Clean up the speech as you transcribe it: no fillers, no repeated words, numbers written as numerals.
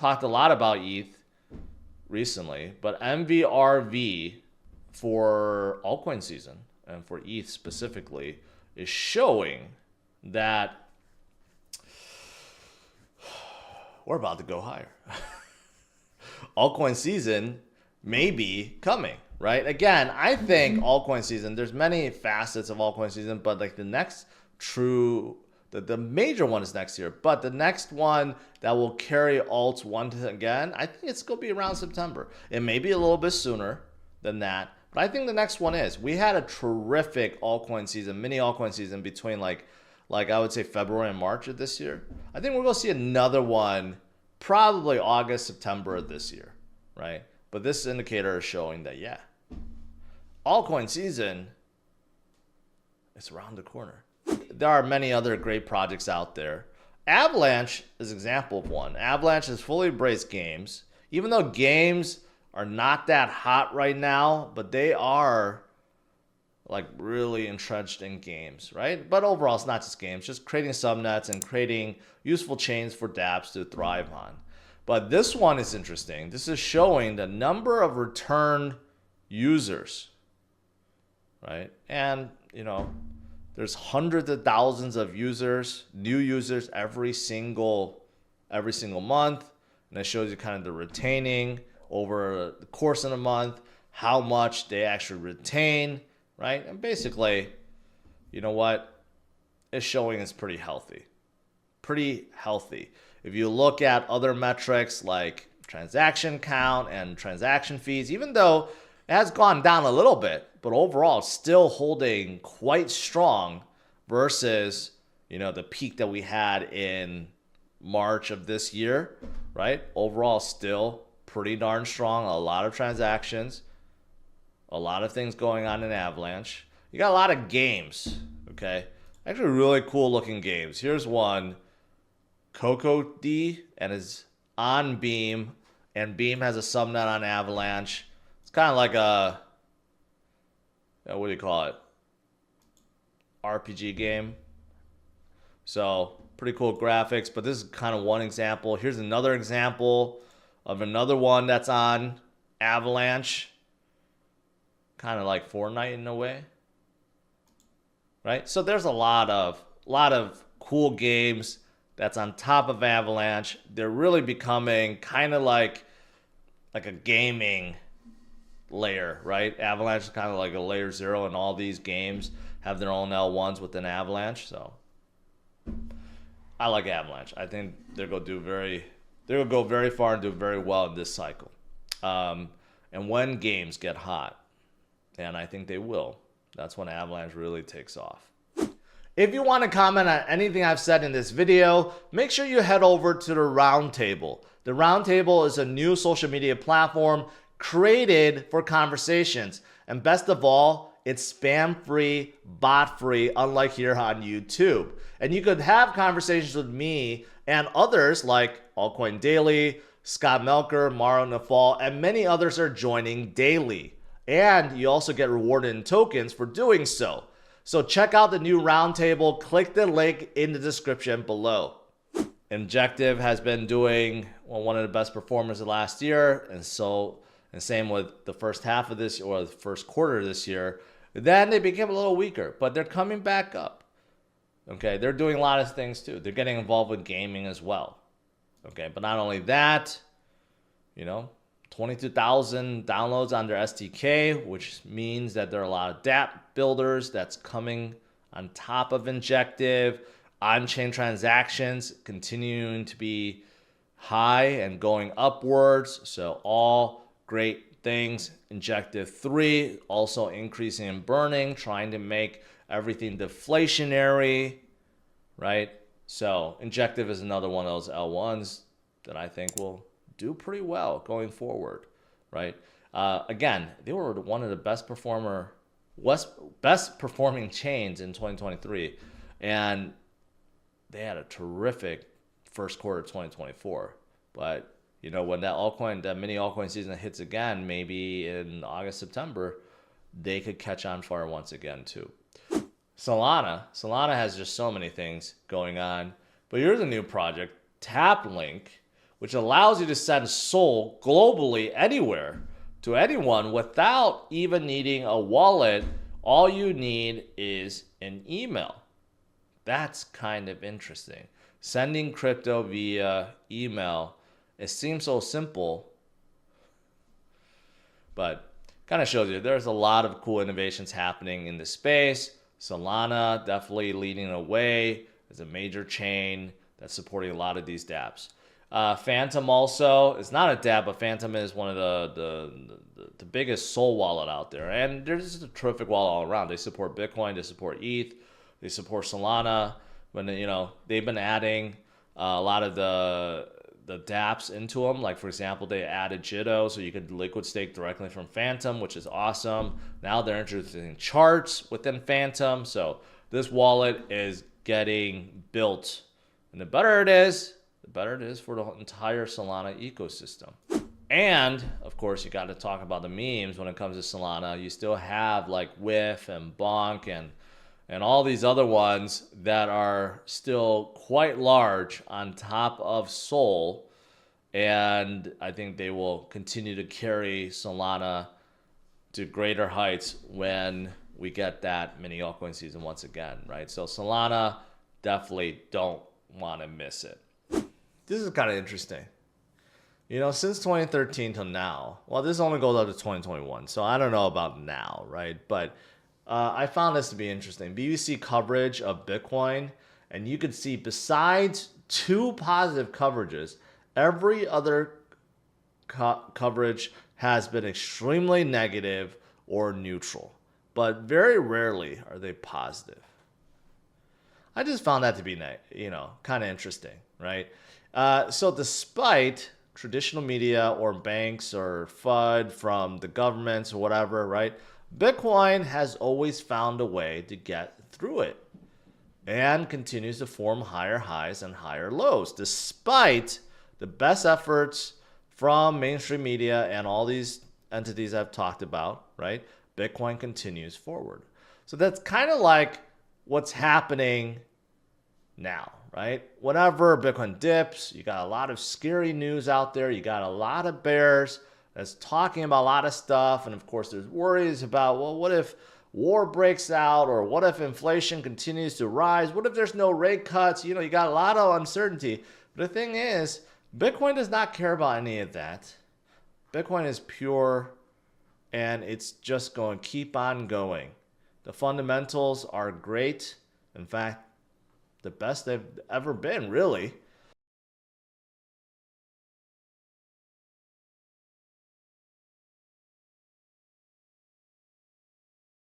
talked a lot about ETH recently, but MVRV for altcoin season and for ETH specifically is showing that we're about to go higher. Altcoin season may be coming, right? Again, I think altcoin season, there's many facets of altcoin season, but like the next true, the major one is next year, but the next one that will carry alts once again, I think it's going to be around September. It may be a little bit sooner than that, but I think the next one is. We had a terrific altcoin season, mini altcoin season between like I would say February and March of this year. I think we're going to see another one probably August, September of this year, right? But this indicator is showing that, yeah, altcoin season is around the corner. There are many other great projects out there. Avalanche is an example of one. Avalanche has fully embraced games. Even though games are not that hot right now, but they are like really entrenched in games, right? But overall, it's not just games, just creating subnets and creating useful chains for dApps to thrive on. But this one is interesting. This is showing the number of returned users, right? And, you know, there's hundreds of thousands of users, new users every single month. And it shows you kind of the retaining over the course of the month, how much they actually retain, right? And basically, you know what? It's showing it's pretty healthy. Pretty healthy. If you look at other metrics like transaction count and transaction fees, even though it has gone down a little bit, but overall it's still holding quite strong versus, you know, the peak that we had in March of this year, right? Overall still pretty darn strong. A lot of transactions, a lot of things going on in Avalanche. You got a lot of games, okay? Actually really cool looking games. Here's one, Coco D, and is on Beam, and Beam has a subnet on Avalanche. It's kind of like a, what do you call it? RPG game. So pretty cool graphics, but this is kind of one example. Here's another example of another one that's on Avalanche. Kind of like Fortnite in a way, right? So there's a lot of cool games that's on top of Avalanche. They're really becoming kind of like a gaming layer, right? Avalanche is kind of like a layer 0, and all these games have their own L1s within Avalanche. So I like Avalanche. I think they're gonna go very far and do very well in this cycle. And when games get hot, and I think they will, that's when Avalanche really takes off. If you want to comment on anything I've said in this video, make sure you head over to the Roundtable. The Roundtable is a new social media platform created for conversations. And best of all, it's spam-free, bot-free, unlike here on YouTube. And you could have conversations with me and others like Altcoin Daily, Scott Melker, Mauro Nafal, and many others are joining daily. And you also get rewarded in tokens for doing so. So check out the new Roundtable. Click the link in the description below. Injective has been doing one of the best performers of last year, and same with the first half of this, or the first quarter of this year. Then they became a little weaker, but they're coming back up. Okay, they're doing a lot of things too. They're getting involved with gaming as well. Okay, but not only that, you know, 22,000 downloads on their SDK, which means that there are a lot of dApp builders that's coming on top of Injective. On-chain transactions continuing to be high and going upwards. So all great things. Injective 3 also increasing in burning, trying to make everything deflationary, right? So Injective is another one of those L1s that I think will do pretty well going forward, right? Again, they were one of the best performing chains in 2023, and they had a terrific first quarter of 2024. But you know, when that mini altcoin season hits again, maybe in August, September, they could catch on fire once again too. Solana has just so many things going on. But here's a new project, TapLink, which allows you to send SOL globally anywhere to anyone without even needing a wallet. All you need is an email. That's kind of interesting. Sending crypto via email, it seems so simple, but kind of shows you there's a lot of cool innovations happening in the space. Solana definitely leading the way as a major chain that's supporting a lot of these dApps. Phantom also is not a dApp, but Phantom is one of the biggest SOL wallet out there, and they're just a terrific wallet all around. They support Bitcoin, they support ETH, they support Solana. When they've been adding a lot of the dApps into them. Like for example, they added Jitto, so you could liquid stake directly from Phantom, which is awesome. Now they're introducing charts within Phantom, so this wallet is getting built, and the better it is for the entire Solana ecosystem. And of course, you got to talk about the memes when it comes to Solana. You still have like Whiff and Bonk and all these other ones that are still quite large on top of SOL. And I think they will continue to carry Solana to greater heights when we get that mini altcoin season once again, right? So Solana, definitely don't want to miss it. This is kind of interesting. Since 2013 till now, well, this only goes up to 2021, so I don't know about now, right? But I found this to be interesting. BTC Coverage of Bitcoin, and you could see besides 2 positive coverages, every other coverage has been extremely negative or neutral, but very rarely are they positive. I just found that to be, kind of interesting, right? So despite traditional media or banks or FUD from the governments or whatever, right? Bitcoin has always found a way to get through it and continues to form higher highs and higher lows, despite the best efforts from mainstream media and all these entities I've talked about, right? Bitcoin continues forward. So that's kind of like what's happening now, right? Whenever Bitcoin dips, you got a lot of scary news out there. You got a lot of bears that's talking about a lot of stuff. And of course, there's worries about, well, what if war breaks out? Or what if inflation continues to rise? What if there's no rate cuts? You got a lot of uncertainty. But the thing is, Bitcoin does not care about any of that. Bitcoin is pure, and it's just going to keep on going. The fundamentals are great. In fact, the best they've ever been, really.